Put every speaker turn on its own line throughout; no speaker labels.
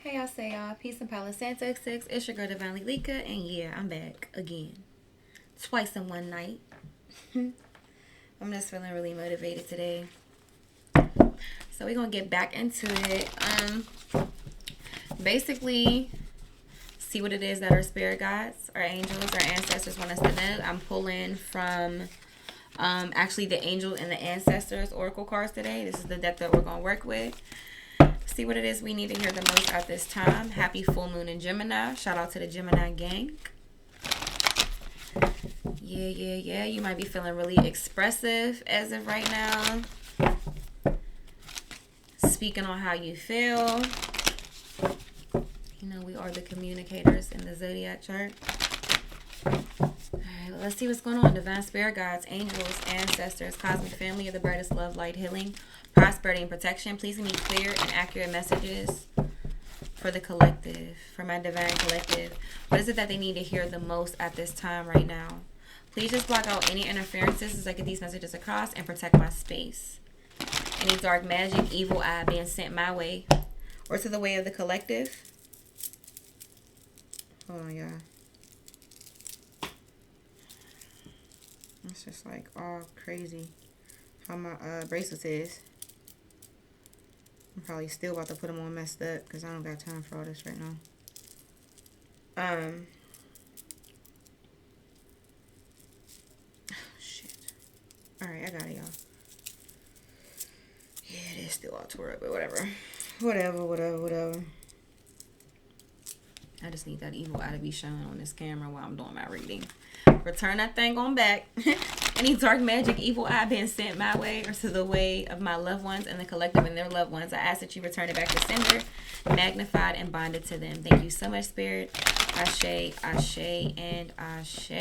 Hey, y'all say y'all. Peace and Palo Santo 6. It's your girl Divinely Lika. And yeah, I'm back again. Twice in one night. I'm just feeling really motivated today. So we're going to get back into it. Basically, see what it is that our spirit guides, our angels, our ancestors want us to know. I'm pulling from actually the angel and the ancestors oracle cards today. This is the deck that we're going to work with. See what it is we need to hear the most at this time. Happy full moon in Gemini. Shout out to the Gemini gang. Yeah. You might be feeling really expressive as of right now. Speaking on how you feel. You know, we are the communicators in the zodiac chart. Alright, let's see what's going on. Divine spirit guides, angels, ancestors, cosmic family of the brightest love, light, healing, prosperity, and protection. Please give me clear and accurate messages for the collective, for my divine collective. What is it that they need to hear the most at this time right now? Please just block out any interferences as I get these messages across and protect my space. Any dark magic, evil eye being sent my way or to the way of the collective. Hold on, y'all. It's just like all crazy how my bracelets is. I'm probably still about to put them on messed up because I don't got time for all this right now. Oh, shit. Alright, I got it, y'all. Yeah, it is still all tore up, but whatever. Whatever. I just need that evil eye to be shown on this camera while I'm doing my reading. Return that thing on back. Any dark magic, evil eye being sent my way or to the way of my loved ones and the collective and their loved ones, I ask that you return it back to sender, magnified and bonded to them. Thank you so much, Spirit. Ashe, Ashe, and Ashe.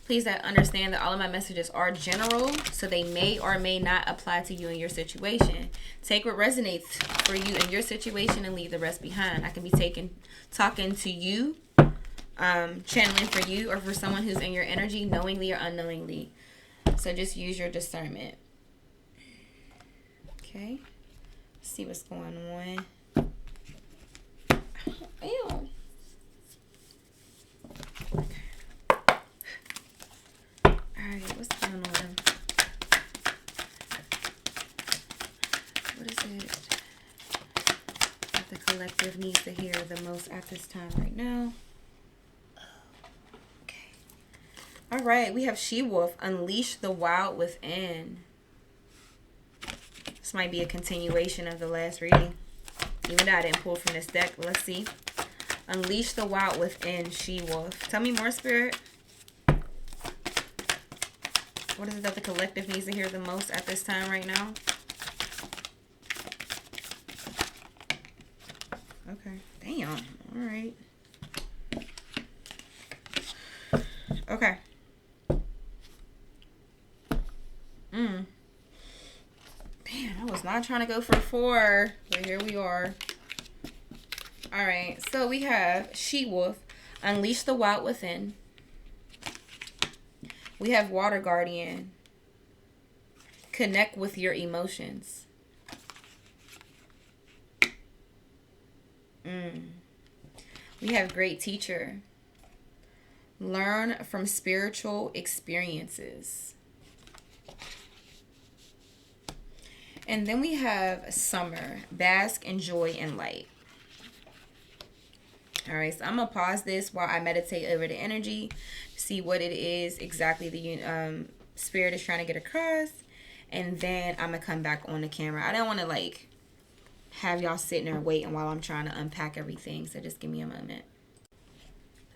Please understand that all of my messages are general, so they may or may not apply to you and your situation. Take what resonates for you and your situation and leave the rest behind. I can be talking to you, channeling for you or for someone who's in your energy, knowingly or unknowingly. So just use your discernment. Okay. Let's see what's going on. Ew. Alright, what's going on? What is it that the collective needs to hear the most at this time right now? Okay. Alright, we have She-Wolf, Unleash the Wild Within. This might be a continuation of the last reading. Even though I didn't pull from this deck, let's see. Unleash the Wild Within, She-Wolf. Tell me more, Spirit. What is it that the collective needs to hear the most at this time right now? Okay. Damn. All right. Okay. Damn, I was not trying to go for 4, but here we are. All right. So we have She-Wolf, Unleash the Wild Within. We have Water Guardian, Connect with your emotions. We have Great Teacher, Learn from spiritual experiences. And then we have Summer, Bask in joy and light. All right, so I'm going to pause this while I meditate over the energy, see what it is exactly the spirit is trying to get across, and then I'm going to come back on the camera. I don't want to, like, have y'all sitting there waiting while I'm trying to unpack everything, so just give me a moment.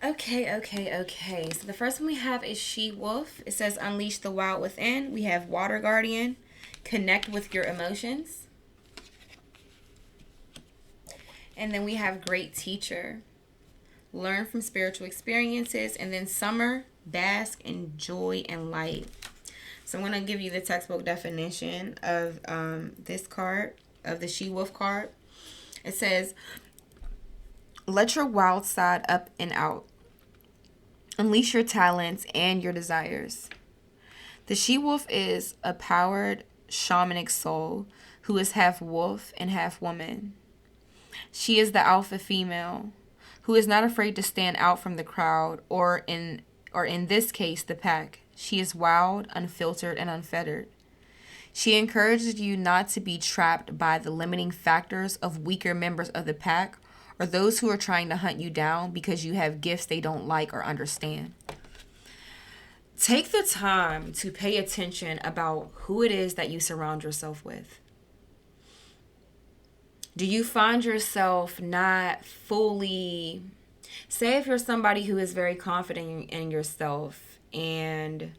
Okay. So the first one we have is She-Wolf. It says Unleash the Wild Within. We have Water Guardian, Connect with your emotions. And then we have Great Teacher, Learn from spiritual experiences. And then Summer, Bask in joy and light. So I'm going to give you the textbook definition of this card, of the She-Wolf card. It says, let your wild side up and out. Unleash your talents and your desires. The She-Wolf is a powered shamanic soul who is half wolf and half woman. She is the alpha female who is not afraid to stand out from the crowd or in this case the pack. She is wild, unfiltered, and unfettered. She encourages you not to be trapped by the limiting factors of weaker members of the pack or those who are trying to hunt you down because you have gifts they don't like or understand. Take the time to pay attention about who it is that you surround yourself with. Do you find yourself not fully, say if you're somebody who is very confident in yourself and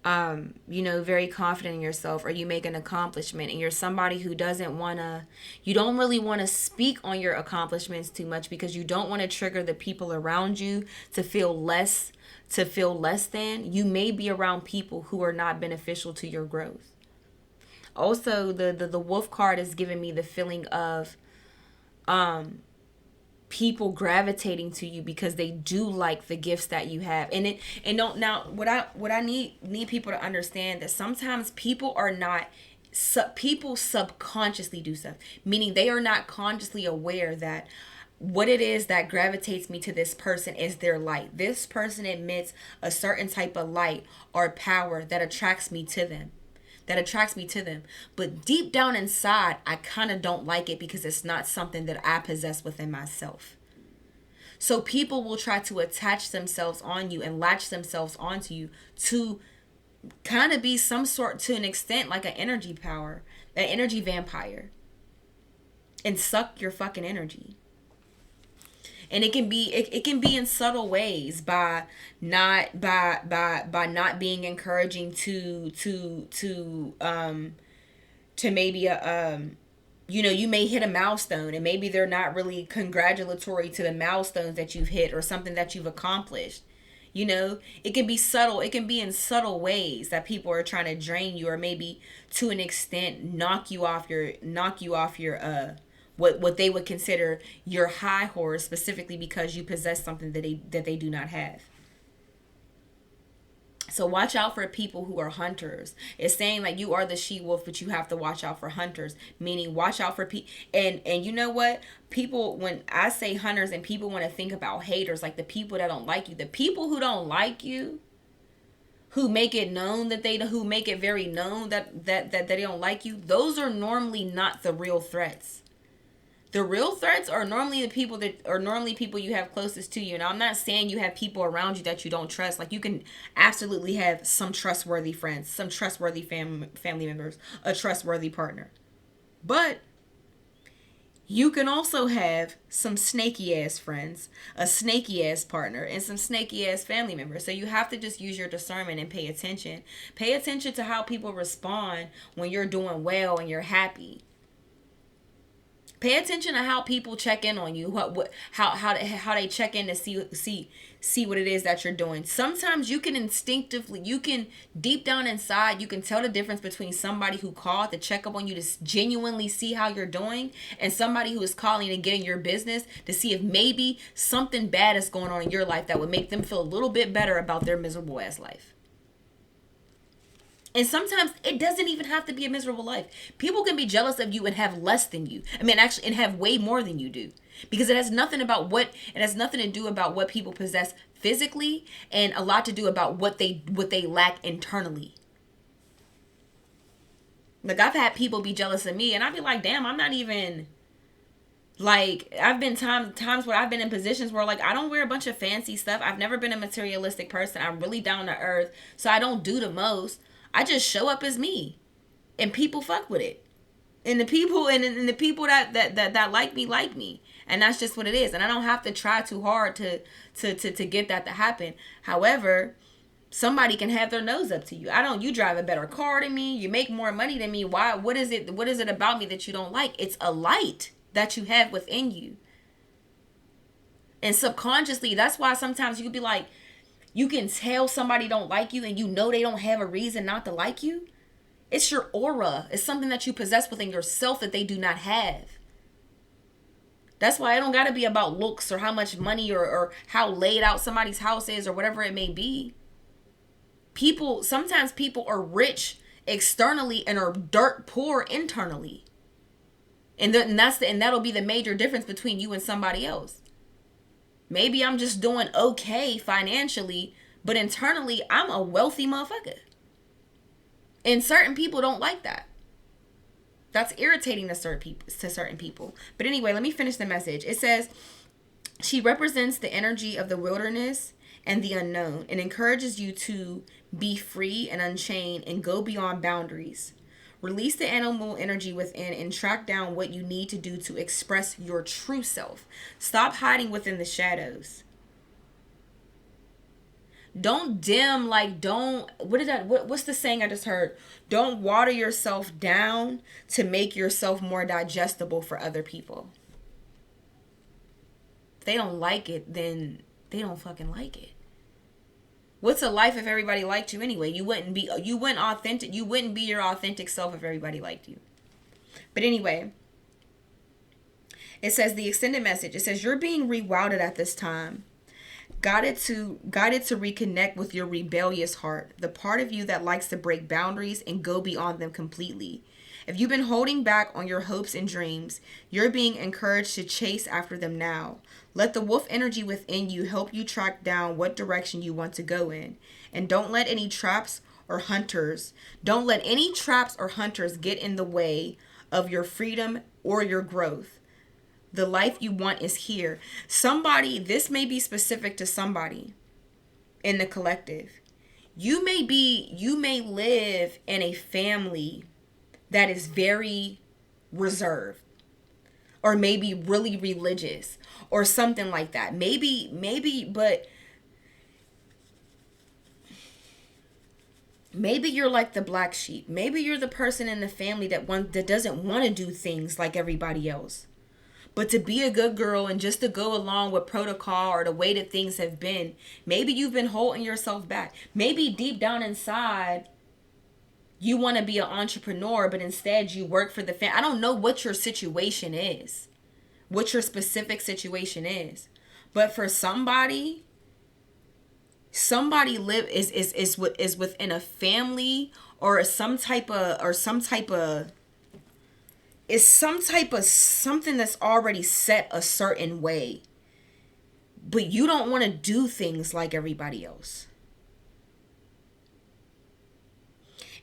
very confident in yourself, or you make an accomplishment and you're somebody who you don't really want to speak on your accomplishments too much because you don't want to trigger the people around you to feel less than, you may be around people who are not beneficial to your growth. Also, the wolf card is giving me the feeling of people gravitating to you because they do like the gifts that you have. What I need people to understand that sometimes people are not people subconsciously do stuff, meaning they are not consciously aware that what it is that gravitates me to this person is their light. This person emits a certain type of light or power that attracts me to them. But deep down inside, I kind of don't like it because it's not something that I possess within myself. So people will try to attach themselves on you and latch themselves onto you to kind of be some sort, to an extent, like an energy vampire, and suck your fucking energy. And it can be in subtle ways by not being encouraging to maybe you may hit a milestone and maybe they're not really congratulatory to the milestones that you've hit or something that you've accomplished. It can be subtle. It can be in subtle ways that people are trying to drain you or maybe to an extent knock you off your what they would consider your high horse, specifically because you possess something that they do not have. So watch out for people who are hunters. It's saying like you are the she-wolf, but you have to watch out for hunters, meaning watch out for people. And you know what? People, when I say hunters and people want to think about haters, like the people that don't like you, the people who don't like you, who make it very known that they don't like you, those are normally not the real threats. The real threats are normally people you have closest to you. And I'm not saying you have people around you that you don't trust. Like you can absolutely have some trustworthy friends, some trustworthy family members, a trustworthy partner. But you can also have some snaky ass friends, a snaky ass partner, and some snaky ass family members. So you have to just use your discernment and pay attention. Pay attention to how people respond when you're doing well and you're happy. Pay attention to how people check in on you, how they check in to see what it is that you're doing. Sometimes you can deep down inside, you can tell the difference between somebody who called to check up on you to genuinely see how you're doing and somebody who is calling to get in your business to see if maybe something bad is going on in your life that would make them feel a little bit better about their miserable ass life. And sometimes it doesn't even have to be a miserable life. People can be jealous of you and have less than you. Actually, and have way more than you do. Because it has nothing to do about what people possess physically and a lot to do about what they lack internally. Like, I've had people be jealous of me and I'd be like, damn, I'm not even, like, I've been times where I've been in positions where, like, I don't wear a bunch of fancy stuff. I've never been a materialistic person. I'm really down to earth. So I don't do the most. I just show up as me, and people fuck with it, and the people that like me, and that's just what it is. And I don't have to try too hard to get that to happen. However, somebody can have their nose up to you. You drive a better car than me. You make more money than me. Why? What is it about me that you don't like? It's a light that you have within you, and subconsciously, that's why sometimes you could be like. You can tell somebody don't like you and you know they don't have a reason not to like you. It's your aura. It's something that you possess within yourself that they do not have. That's why it don't got to be about looks or how much money or how laid out somebody's house is or whatever it may be. Sometimes people are rich externally and are dirt poor internally. And that'll be the major difference between you and somebody else. Maybe I'm just doing okay financially, but internally I'm a wealthy motherfucker. And certain people don't like that. That's irritating to certain people. But anyway, let me finish the message. It says, she represents the energy of the wilderness and the unknown and encourages you to be free and unchained and go beyond boundaries. Release the animal energy within and track down what you need to do to express your true self. Stop hiding within the shadows. Don't dim, like, what's the saying I just heard? Don't water yourself down to make yourself more digestible for other people. If they don't like it, then they don't fucking like it. What's a life if everybody liked you anyway? You wouldn't be your authentic self if everybody liked you. But anyway, it says the extended message. It says you're being rerouted at this time. Guided to reconnect with your rebellious heart, the part of you that likes to break boundaries and go beyond them completely. If you've been holding back on your hopes and dreams, you're being encouraged to chase after them now. Let the wolf energy within you help you track down what direction you want to go in. And don't let any traps or hunters get in the way of your freedom or your growth. The life you want is here. This may be specific to somebody in the collective. You may live in a family that is very reserved, or maybe really religious or something like that. But maybe you're like the black sheep. Maybe you're the person in the family that doesn't want to do things like everybody else. But to be a good girl and just to go along with protocol or the way that things have been, maybe you've been holding yourself back. Maybe deep down inside, you want to be an entrepreneur, but instead you work for the family. I don't know what your situation is, what your specific situation is. But for somebody is within a family or some type of something that's already set a certain way, but you don't want to do things like everybody else.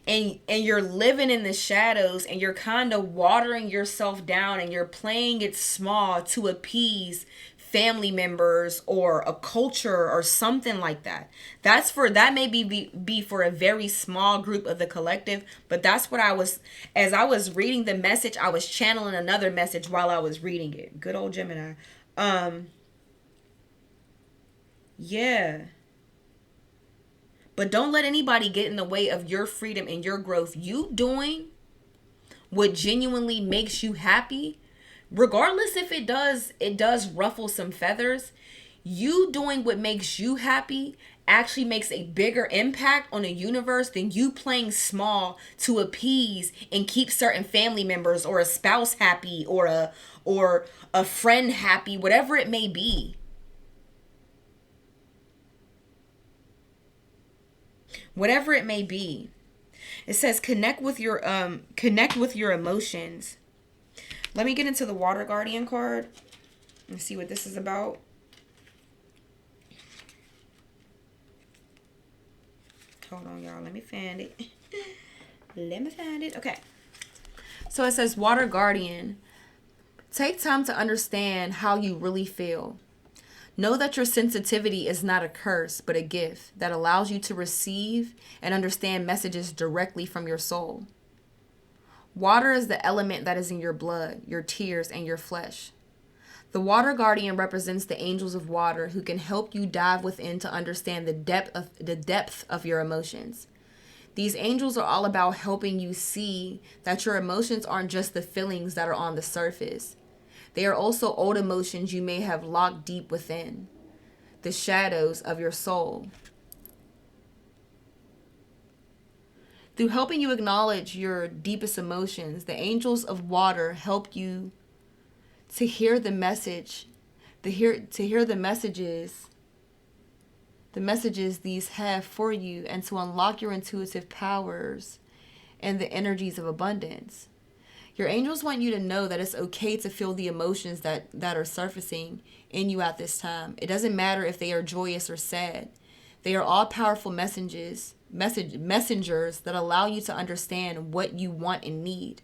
And you're living in the shadows and you're kind of watering yourself down and you're playing it small to appease family members or a culture or something like that. That may be for a very small group of the collective, but that's what as I was reading the message, I was channeling another message while I was reading it. Good old Gemini. Yeah. But don't let anybody get in the way of your freedom and your growth. You doing what genuinely makes you happy, regardless if it does ruffle some feathers. You doing what makes you happy actually makes a bigger impact on the universe than you playing small to appease and keep certain family members or a spouse happy or a friend happy, whatever it may be. Whatever it may be. It says connect with your emotions. Let me get into the Water Guardian card and see what this is about. Hold on, y'all. Let me find it. Okay. So it says Water Guardian. Take time to understand how you really feel. Know that your sensitivity is not a curse, but a gift that allows you to receive and understand messages directly from your soul. Water is the element that is in your blood, your tears, and your flesh. The Water Guardian represents the angels of water who can help you dive within to understand the depth of your emotions. These angels are all about helping you see that your emotions aren't just the feelings that are on the surface. They are also old emotions you may have locked deep within, the shadows of your soul. Through helping you acknowledge your deepest emotions, the angels of water help you to hear the message, to hear the messages these have for you, and to unlock your intuitive powers and the energies of abundance. Your angels want you to know that it's okay to feel the emotions that are surfacing in you at this time. It doesn't matter if they are joyous or sad. They are all powerful messengers that allow you to understand what you want and need.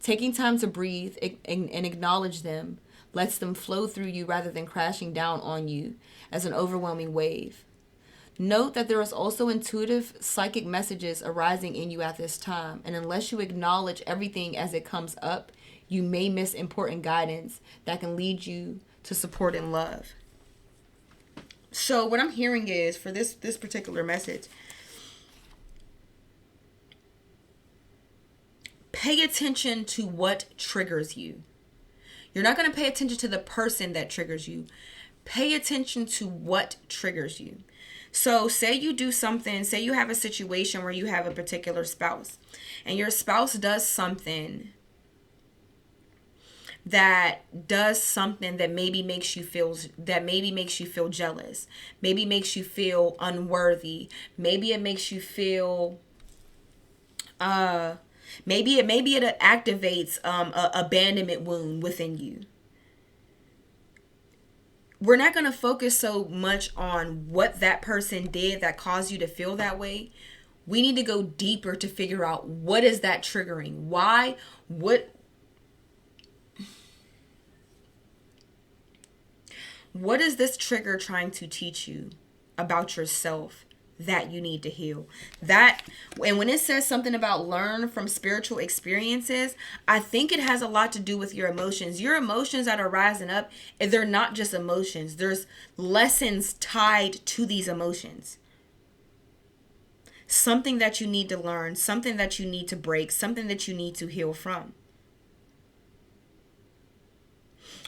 Taking time to breathe and acknowledge them lets them flow through you rather than crashing down on you as an overwhelming wave. Note that there is also intuitive psychic messages arising in you at this time, and unless you acknowledge everything as it comes up, you may miss important guidance that can lead you to support and love. So what I'm hearing is, for this particular message, pay attention to what triggers you. You're not going to pay attention to the person that triggers you. Pay attention to what triggers you. So say you do something, say you have a situation where you have a particular spouse, and your spouse does something that maybe makes you feel jealous, maybe makes you feel unworthy, maybe it makes you feel maybe it activates a abandonment wound within you. We're not going to focus so much on what that person did that caused you to feel that way. We need to go deeper to figure out, what is that triggering? Why? What is this trigger trying to teach you about yourself that you need to heal? And when it says something about learn from spiritual experiences, I think it has a lot to do with your emotions. Your emotions that are rising up, they're not just emotions. There's lessons tied to these emotions. Something that you need to learn, something that you need to break, something that you need to heal from.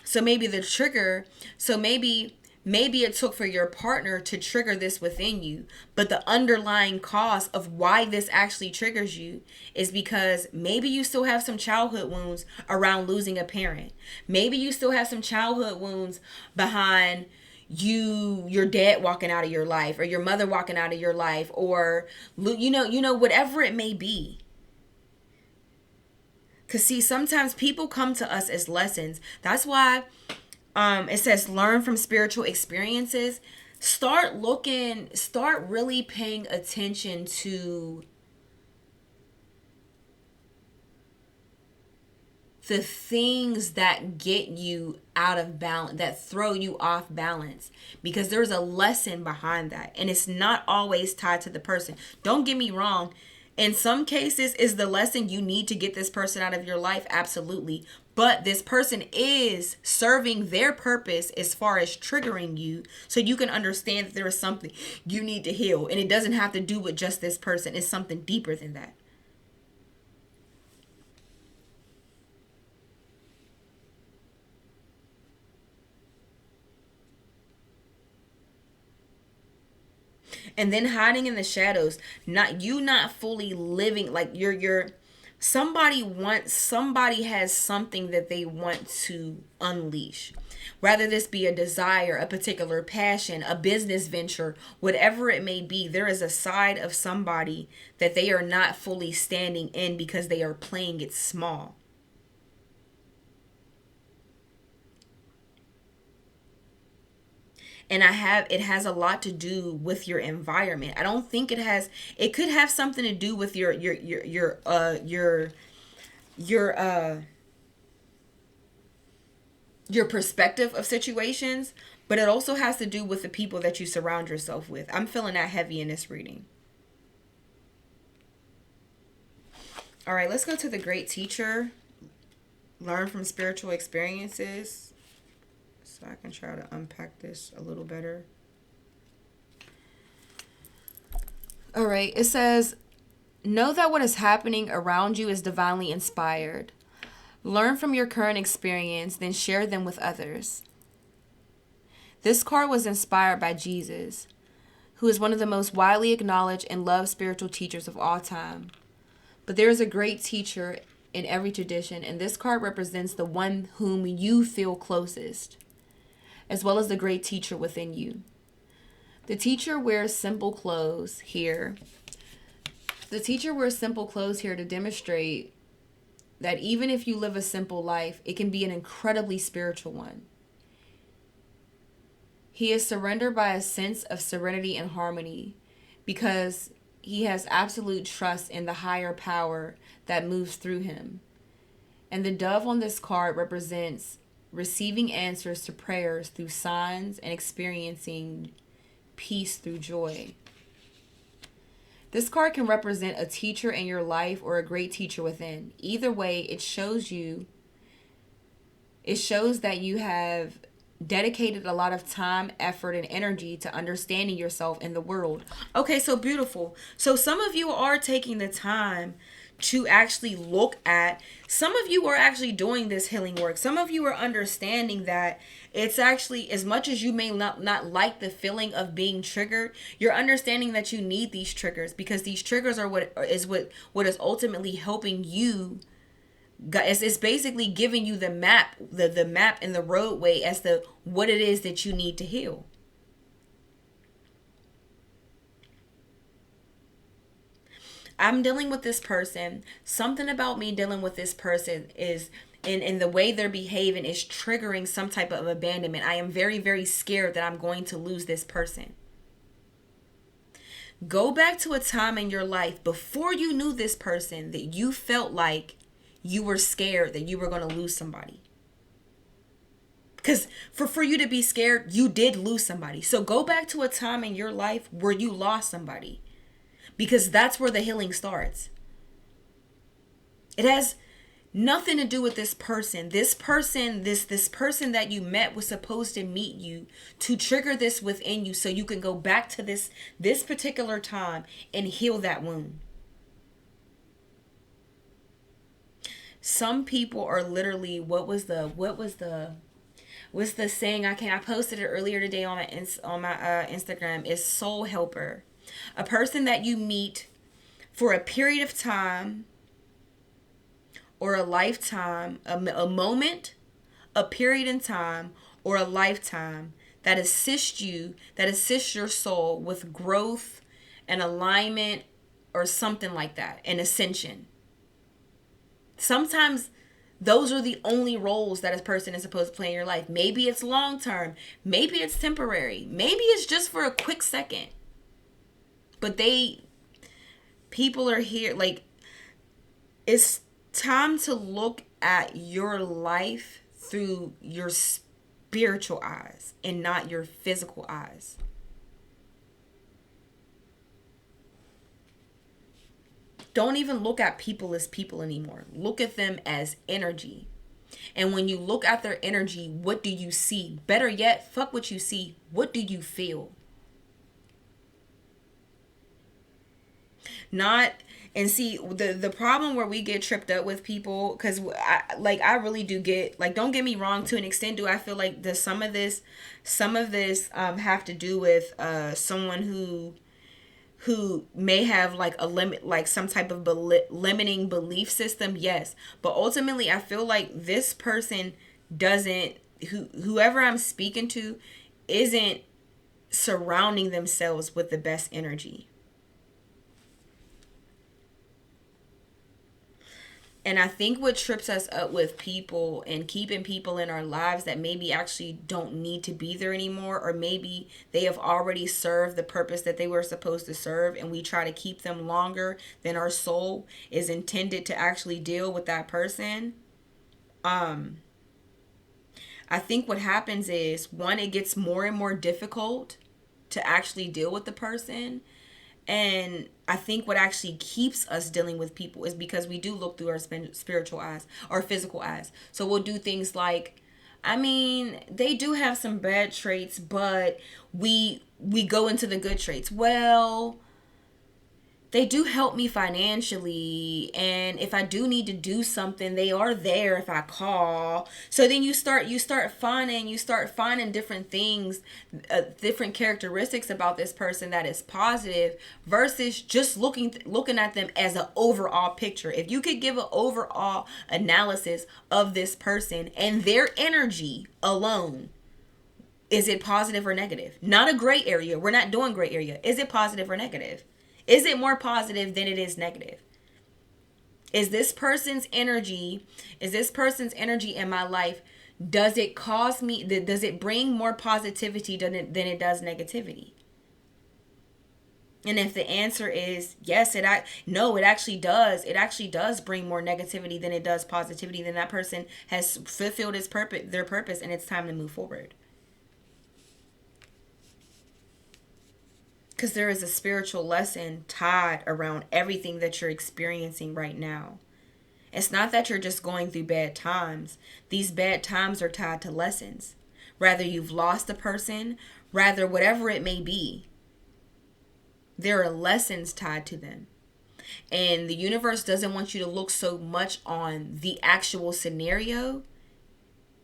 So maybe the trigger, maybe it took for your partner to trigger this within you, but the underlying cause of why this actually triggers you is because maybe you still have some childhood wounds around losing a parent. Maybe you still have some childhood wounds behind your dad walking out of your life, or your mother walking out of your life, or whatever it may be. Because see, sometimes people come to us as lessons. That's why it says learn from spiritual experiences. Start really paying attention to the things that get you out of balance, that throw you off balance, because there's a lesson behind that, and it's not always tied to the person. Don't get me wrong. In some cases, is the lesson you need to get this person out of your life? Absolutely. But this person is serving their purpose as far as triggering you, so you can understand that there is something you need to heal. And it doesn't have to do with just this person. It's something deeper than that. And then hiding in the shadows, not fully living, like you're somebody has something that they want to unleash. Whether this be a desire, a particular passion, a business venture, whatever it may be, there is a side of somebody that they are not fully standing in because they are playing it small. And it has a lot to do with your environment. I don't think it could have something to do with your perspective of situations, but it also has to do with the people that you surround yourself with. I'm feeling that heavy in this reading. All right, let's go to the great teacher. Learn from spiritual experiences. So I can try to unpack this a little better. All right, it says, know that what is happening around you is divinely inspired. Learn from your current experience, then share them with others. This card was inspired by Jesus, who is one of the most widely acknowledged and loved spiritual teachers of all time. But there is a great teacher in every tradition, and this card represents the one whom you feel closest, as well as the great teacher within you. The teacher wears simple clothes here, The teacher wears simple clothes here to demonstrate that even if you live a simple life, it can be an incredibly spiritual one. He is surrendered by a sense of serenity and harmony because he has absolute trust in the higher power that moves through him. And the dove on this card represents receiving answers to prayers through signs and experiencing peace through joy. This card can represent a teacher in your life or a great teacher within. Either way, it shows that you have dedicated a lot of time, effort, and energy to understanding yourself in the world. Okay, so beautiful. So some of you are taking the time to actually look at, some of you are actually doing this healing work. Some of you are understanding that it's actually, as much as you may not like the feeling of being triggered, you're understanding that you need these triggers, because these triggers are what is ultimately helping you. It's basically giving you the map, the map and the roadway as to what it is that you need to heal. I'm dealing with this person. Something about me dealing with this person is, in the way they're behaving, is triggering some type of abandonment. I am very, very scared that I'm going to lose this person. Go back to a time in your life before you knew this person that you felt like you were scared that you were going to lose somebody. Because for you to be scared, you did lose somebody. So go back to a time in your life where you lost somebody. Because that's where the healing starts. It has nothing to do with this person. This person that you met was supposed to meet you to trigger this within you so you can go back to this particular time and heal that wound. Some people are literally, what's the saying? I posted it earlier today on my Instagram, is soul helper. A person that you meet for a period of time or a lifetime, a moment, a period in time, or a lifetime that assists your soul with growth and alignment or something like that, an ascension. Sometimes those are the only roles that a person is supposed to play in your life. Maybe it's long term. Maybe it's temporary. Maybe it's just for a quick second. But people are here, like, it's time to look at your life through your spiritual eyes and not your physical eyes. Don't even look at people as people anymore. Look at them as energy. And when you look at their energy, what do you see? Better yet, fuck what you see. What do you feel? And see, the problem where we get tripped up with people, because I really do get, like, don't get me wrong, to an extent do I feel like some of this have to do with someone who may have like a limit, like some type of limiting belief system. Yes, but ultimately I feel like this person doesn't, whoever I'm speaking to isn't surrounding themselves with the best energy. And I think what trips us up with people and keeping people in our lives that maybe actually don't need to be there anymore, or maybe they have already served the purpose that they were supposed to serve, and we try to keep them longer than our soul is intended to actually deal with that person. I think what happens is, one, it gets more and more difficult to actually deal with the person. And I think what actually keeps us dealing with people is because we do look through our spiritual eyes or physical eyes. So we'll do things like, I mean, they do have some bad traits, but we go into the good traits. Well, they do help me financially, and if I do need to do something, they are there if I call. So then you start finding different things, different characteristics about this person that is positive, versus just looking at them as an overall picture. If you could give an overall analysis of this person and their energy alone, is it positive or negative? Not a gray area. We're not doing gray area. Is it positive or negative? Is it more positive than it is negative? Is this person's energy, in my life, does it cause me, does it bring more positivity than it does negativity? And if the answer is yes, no, it actually does. It actually does bring more negativity than it does positivity. Then that person has fulfilled their purpose, and it's time to move forward. Because there is a spiritual lesson tied around everything that you're experiencing right now. It's not that you're just going through bad times. These bad times are tied to lessons. Rather you've lost a person, rather whatever it may be, there are lessons tied to them. And the universe doesn't want you to look so much on the actual scenario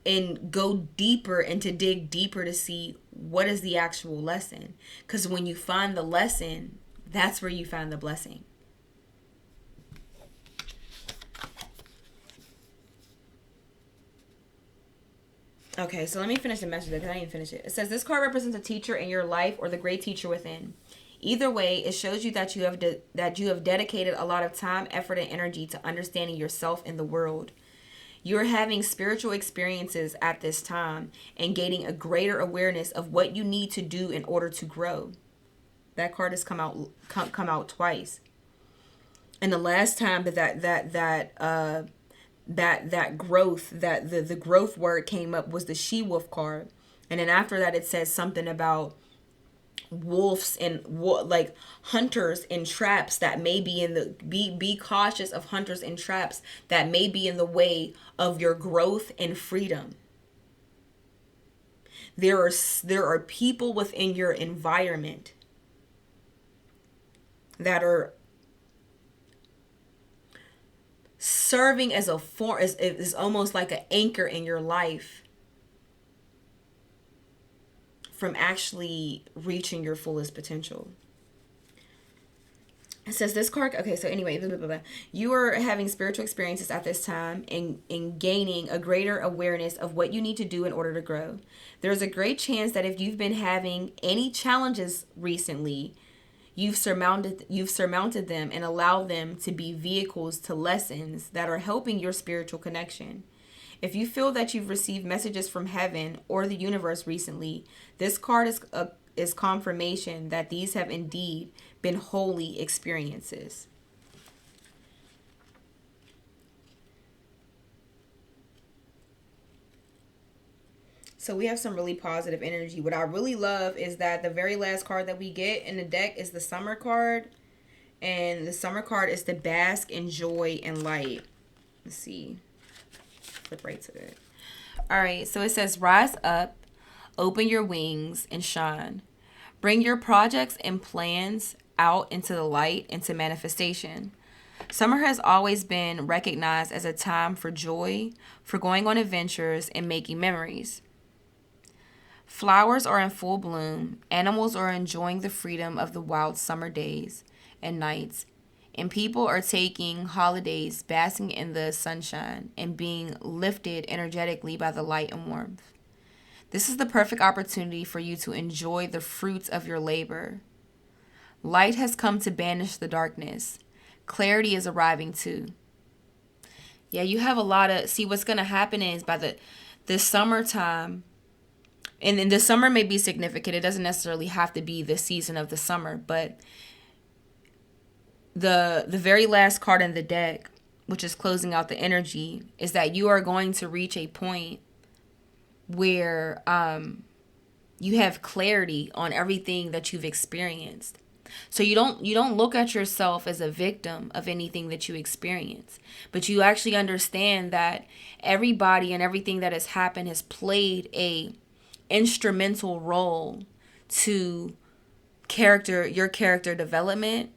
and go deeper and to dig deeper to see what is the actual lesson. Because when you find the lesson, that's where you find the blessing. Okay, so let me finish the message because I didn't finish it. It says this card represents a teacher in your life or the great teacher within. Either way, it shows you that you have dedicated a lot of time, effort, and energy to understanding yourself and the world. You're having spiritual experiences at this time and gaining a greater awareness of what you need to do in order to grow. That card has come out twice. And the last time that growth, that the growth word came up was the She-Wolf card. And then after that it says something about wolves and like hunters and traps that may be in the be cautious of hunters and traps that may be in the way of your growth and freedom. There are people within your environment that are serving as is almost like an anchor in your life from actually reaching your fullest potential. It says this card, okay, so anyway, blah, blah, blah. You are having spiritual experiences at this time and gaining a greater awareness of what you need to do in order to grow. There's a great chance that if you've been having any challenges recently, you've surmounted them and allowed them to be vehicles to lessons that are helping your spiritual connection. If you feel that you've received messages from heaven or the universe recently, this card is confirmation that these have indeed been holy experiences. So we have some really positive energy. What I really love is that the very last card that we get in the deck is the Summer card. And the Summer card is to bask in joy and light. Let's see. Flip right to it. All right, so it says rise up, open your wings, and shine. Bring your projects and plans out into the light, into manifestation. Summer has always been recognized as a time for joy, for going on adventures, and making memories. Flowers are in full bloom, animals are enjoying the freedom of the wild summer days and nights, and people are taking holidays, basking in the sunshine, and being lifted energetically by the light and warmth. This is the perfect opportunity for you to enjoy the fruits of your labor. Light has come to banish the darkness. Clarity is arriving too. Yeah, you have a lot of... See, what's going to happen is by the summertime... And the summer may be significant. It doesn't necessarily have to be the season of the summer. But the very last card in the deck, which is closing out the energy, is that you are going to reach a point where you have clarity on everything that you've experienced. So you don't look at yourself as a victim of anything that you experience, but you actually understand that everybody and everything that has happened has played a instrumental role to your character development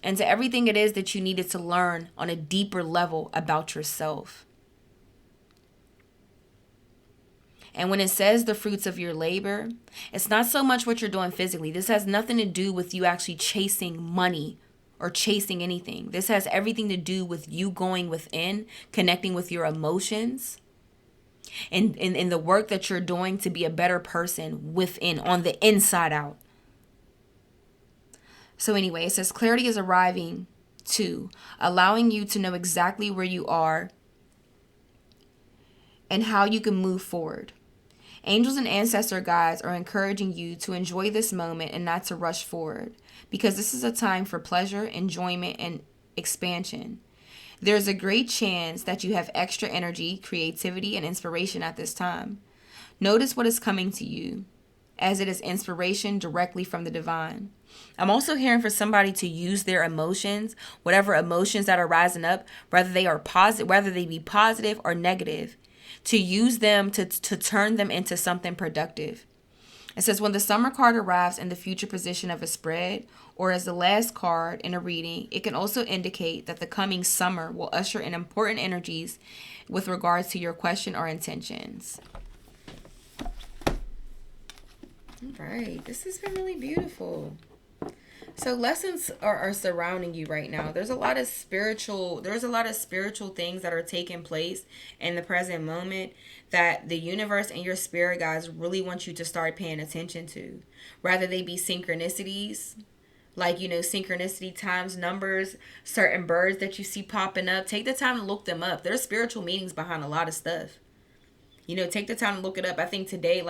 and to everything it is that you needed to learn on a deeper level about yourself. And when it says the fruits of your labor, it's not so much what you're doing physically. This has nothing to do with you actually chasing money or chasing anything. This has everything to do with you going within, connecting with your emotions, and in the work that you're doing to be a better person within, on the inside out. So anyway, it says clarity is arriving too, allowing you to know exactly where you are and how you can move forward. Angels and ancestor guides are encouraging you to enjoy this moment and not to rush forward, because this is a time for pleasure, enjoyment, and expansion. There's a great chance that you have extra energy, creativity, and inspiration at this time. Notice what is coming to you, as it is inspiration directly from the divine. I'm also hearing for somebody to use their emotions, whatever emotions that are rising up, whether they are positive, whether they be positive or negative, to use them to turn them into something productive. It says when the summer card arrives in the future position of a spread or as the last card in a reading, it can also indicate that the coming summer will usher in important energies with regards to your question or intentions. All right, this has been really beautiful. So lessons are surrounding you right now. There's a lot of spiritual things that are taking place in the present moment that the universe and your spirit guides really want you to start paying attention to. Rather they be synchronicities, like, synchronicity times numbers, certain birds that you see popping up. Take the time to look them up. There's spiritual meanings behind a lot of stuff. Take the time to look it up. I think today,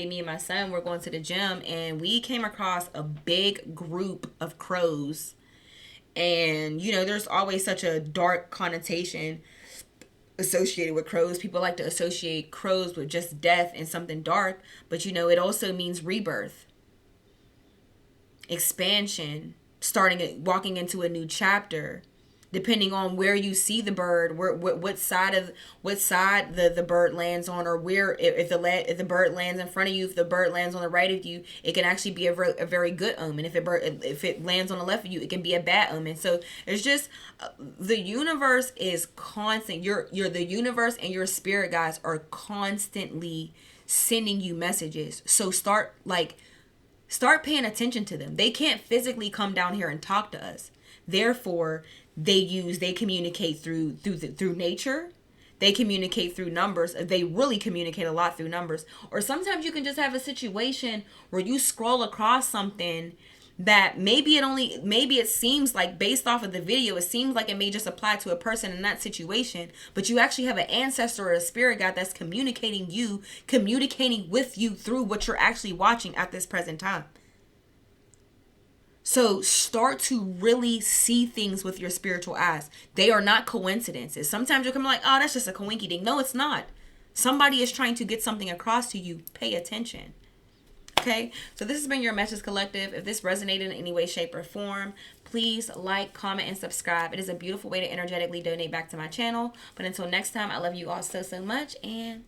me and my son were going to the gym and we came across a big group of crows. And, there's always such a dark connotation associated with crows. People like to associate crows with just death and something dark. But, it also means rebirth, expansion, walking into a new chapter. Depending on where you see the bird, what side the bird lands on, or where if the bird lands in front of you, if the bird lands on the right of you, it can actually be a very good omen. If it lands on the left of you, it can be a bad omen. So it's just the universe is constant. The universe and your spirit guides are constantly sending you messages. So start paying attention to them. They can't physically come down here and talk to us. Therefore, they communicate through nature. They communicate through numbers. They really communicate a lot through numbers. Or sometimes you can just have a situation where you scroll across something that maybe it seems like, based off of the video, it seems like it may just apply to a person in that situation, but you actually have an ancestor or a spirit guide that's communicating with you through what you're actually watching at this present time. So start to really see things with your spiritual eyes. They are not coincidences. Sometimes you'll come like, oh, that's just a coinky ding. No, it's not. Somebody is trying to get something across to you. Pay attention. Okay, so this has been your Message Collective. If this resonated in any way, shape, or form, please like, comment, and subscribe. It is a beautiful way to energetically donate back to my channel. But until next time, I love you all so much, and